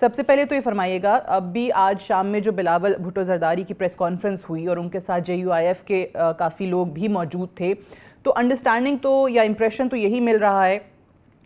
سب سے پہلے تو یہ فرمائیے گا، اب بھی آج شام میں جو بلاول بھٹو زرداری کی پریس کانفرنس ہوئی اور ان کے ساتھ JUIF کے کافی لوگ بھی موجود تھے، تو انڈرسٹینڈنگ تو یا امپریشن تو یہی مل رہا ہے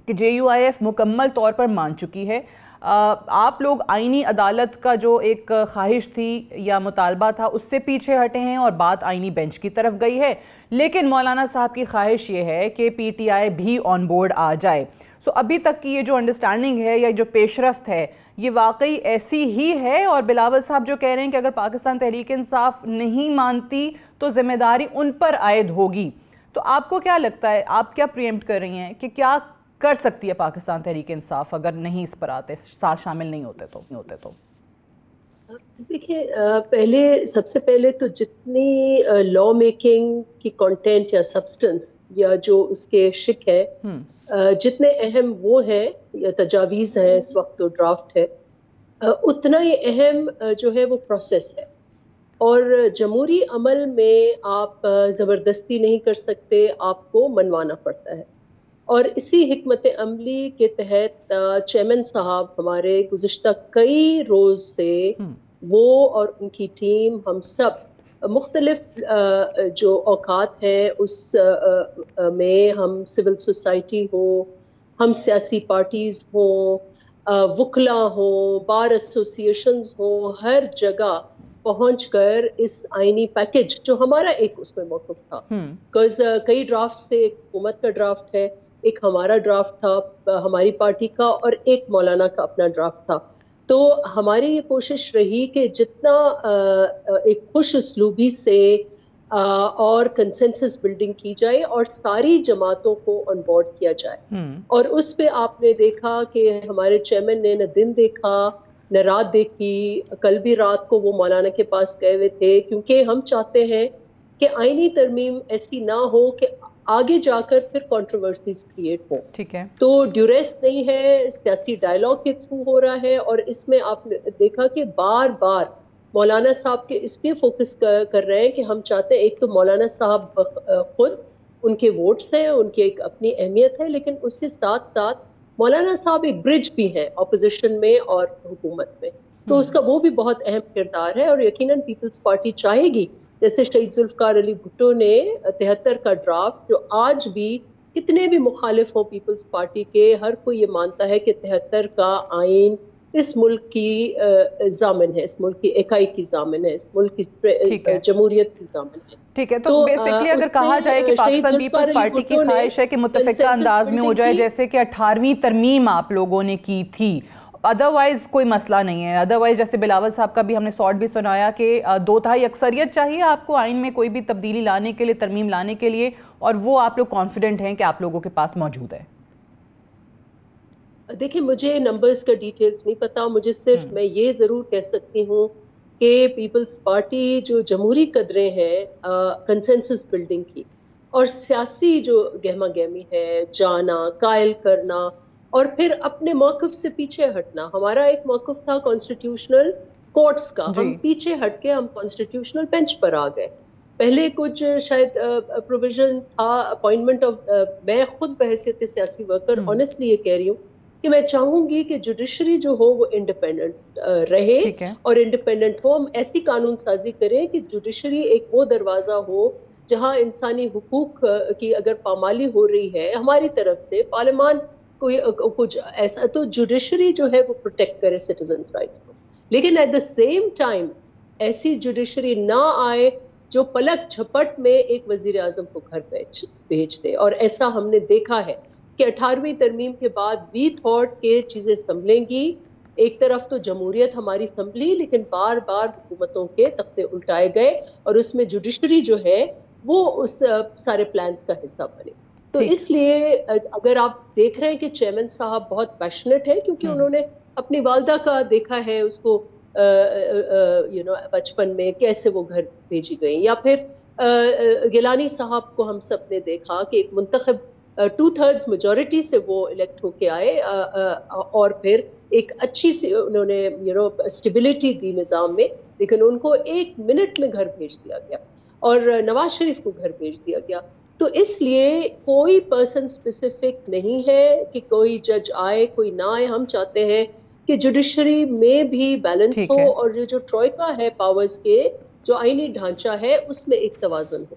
کہ JUIF مکمل طور پر مان چکی ہے. آپ لوگ آئینی عدالت کا جو ایک خواہش تھی یا مطالبہ تھا اس سے پیچھے ہٹے ہیں اور بات آئینی بینچ کی طرف گئی ہے، لیکن مولانا صاحب کی خواہش یہ ہے کہ PTI بھی آن بورڈ آ جائے. سو ابھی تک کی یہ جو انڈرسٹینڈنگ ہے یا جو پیش رفت ہے یہ واقعی ایسی ہی ہے؟ اور بلاول صاحب جو کہہ رہے ہیں کہ اگر پاکستان تحریک انصاف نہیں مانتی تو ذمہ داری ان پر عائد ہوگی، تو آپ کو کیا لگتا ہے، آپ کیا پریمپٹ کر رہی ہیں کہ کیا کر سکتی ہے پاکستان تحریک انصاف اگر نہیں اس پر آتے، ساتھ شامل نہیں ہوتے تو؟ دیکھیں، سب سے پہلے تو جتنی لا میکنگ کی کنٹینٹ یا سبسٹنس یا جو اس کے شک ہے، جتنے اہم وہ ہیں یا تجاویز ہیں اس وقت تو ڈرافٹ ہے، اتنا ہی اہم جو ہے وہ پروسیس ہے. اور جمہوری عمل میں آپ زبردستی نہیں کر سکتے، آپ کو منوانا پڑتا ہے. اور اسی حکمت عملی کے تحت چیئرمین صاحب ہمارے گزشتہ کئی روز سے وہ اور ان کی ٹیم ہم سب مختلف جو اوقات ہیں اس میں، ہم سول سوسائٹی ہو، ہم سیاسی پارٹیز ہوں، وکلا ہوں، بار ایسوسیشنز ہوں، ہر جگہ پہنچ کر اس آئینی پیکج جو ہمارا ایک اس میں موقف تھا، کئی ڈرافٹ تھے، ایک حکومت کا ڈرافٹ ہے، ایک ہمارا ڈرافٹ تھا ہماری پارٹی کا، اور ایک مولانا کا اپنا ڈرافٹ تھا. تو ہماری یہ کوشش رہی کہ جتنا ایک خوش اسلوبی سے اور کنسنسس بلڈنگ کی جائے اور ساری جماعتوں کو آن بورڈ کیا جائے. اور اس پہ آپ نے دیکھا کہ ہمارے چیئرمین نے نہ دن دیکھا نہ رات دیکھی. کل بھی رات کو وہ مولانا کے پاس گئے ہوئے تھے، کیونکہ ہم چاہتے ہیں کہ آئینی ترمیم ایسی نہ ہو کہ آگے جا کر پھر کنٹروورسیز کریٹ ہوں. ٹھیک ہے، تو ڈیوریس نہیں ہے، سیاسی ڈائلاگ کے تھرو ہو رہا ہے. اور اس میں آپ نے دیکھا کہ بار بار مولانا صاحب کے اس لیے فوکس کر رہے ہیں کہ ہم چاہتے ہیں، ایک تو مولانا صاحب خود، ان کے ووٹس ہیں، ان کی ایک اپنی اہمیت ہے، لیکن اس کے ساتھ ساتھ مولانا صاحب ایک برج بھی ہیں اپوزیشن میں اور حکومت میں. تو اس کا وہ بھی بہت اہم کردار ہے. اور یقیناً پیپلز پارٹی چاہے گی، جیسے شہید ذوالفقار علی بھٹو نے 73 کا ڈرافٹ، جو آج بھی کتنے بھی مخالف ہوں پیپلز پارٹی کے، ہر کوئی یہ مانتا ہے کہ 73 کا آئین اس ملک کی ضامن ہے، اس ملک کی اکائی کی ضامن ہے، اس ملک کی جمہوریت کی ضامن ہے. ٹھیک ہے، تو بیسکلی اگر کہا جائے کہ پاکستان پیپلز پارٹی کی خواہش ہے کہ متفقہ انداز میں ہو جائے، جیسے کہ 18ویں ترمیم آپ لوگوں نے کی تھی، ادروائز کوئی مسئلہ نہیں ہے. ادروائز جیسے بلاول صاحب کا بھی ہم نے سارٹ بھی سنایا کہ 2/3 اکثریت چاہیے آپ کو آئین میں کوئی بھی تبدیلی لانے کے لیے، ترمیم لانے کے لیے، اور وہ آپ لوگ کانفیڈنٹ ہیں کہ آپ لوگوں کے پاس موجود ہے. دیکھیں، مجھے نمبرز کا ڈیٹیلز نہیں پتا، مجھے صرف میں یہ ضرور کہہ سکتی ہوں کہ پیپلز پارٹی جو جمہوری قدریں ہیں کنسنسس بلڈنگ کی، اور سیاسی جو گہما گہمی ہے، جانا قائل کرنا اور پھر اپنے موقف سے پیچھے ہٹنا. ہمارا ایک موقف تھا کانسٹیٹیوشنل کورٹس کا، ہم پیچھے ہٹ کے ہم کانسٹیٹیوشنل بینچ پر آ گئے. پہلے کچھ شاید پروویژن تھا اپوائنٹمنٹ آف، میں خود بحیثیت سیاسی ورکر آنیسٹلی یہ کہہ رہی ہوں کہ میں چاہوں گی کہ جوڈیشری جو ہو وہ انڈیپینڈنٹ رہے، اور انڈیپینڈنٹ ہو. ہم ایسی قانون سازی کریں کہ جوڈیشری ایک وہ دروازہ ہو جہاں انسانی حقوق کی اگر پامالی ہو رہی ہے ہماری طرف سے، پارلیمان کوئی کچھ ایسا، تو جوڈیشری جو ہے وہ پروٹیکٹ کرے سٹیزنز رائٹس کو. لیکن ایٹ دا سیم ٹائم ایسی جوڈیشری نہ آئے جو پلک جھپٹ میں ایک وزیر اعظم کو گھر بھیج دے. اور ایسا ہم نے دیکھا ہے کہ 18ویں ترمیم کے بعد وی تھاٹ کہ چیزیں سنبھلیں گی. ایک طرف تو جمہوریت ہماری سنبھلی، لیکن بار بار حکومتوں کے تختے الٹائے گئے، اور اس میں جوڈیشری جو ہے وہ اس سارے پلانز کا حصہ بنے. تو اس لیے اگر آپ دیکھ رہے ہیں کہ چیئرمین صاحب بہت پیشنیٹ ہے، کیونکہ انہوں نے اپنی والدہ کا دیکھا ہے، اس کو بچپن میں کیسے وہ گھر بھیجی گئی، یا پھر گیلانی صاحب کو ہم سب نے دیکھا کہ ایک منتخب 2/3 میجورٹی سے وہ الیکٹ ہو کے آئے، اور پھر ایک اچھی سی انہوں نے اسٹیبلٹی دی نظام میں، لیکن ان کو 1 منٹ میں گھر بھیج دیا گیا، اور نواز شریف کو گھر بھیج دیا گیا. تو اس لیے کوئی پرسن اسپیسیفک نہیں ہے کہ کوئی جج آئے کوئی نہ آئے. ہم چاہتے ہیں کہ جوڈیشری میں بھی بیلنس ہو اور جو ٹروئکا ہے پاورز کے جو آئینی ڈھانچہ ہے اس میں ایک توازن ہو.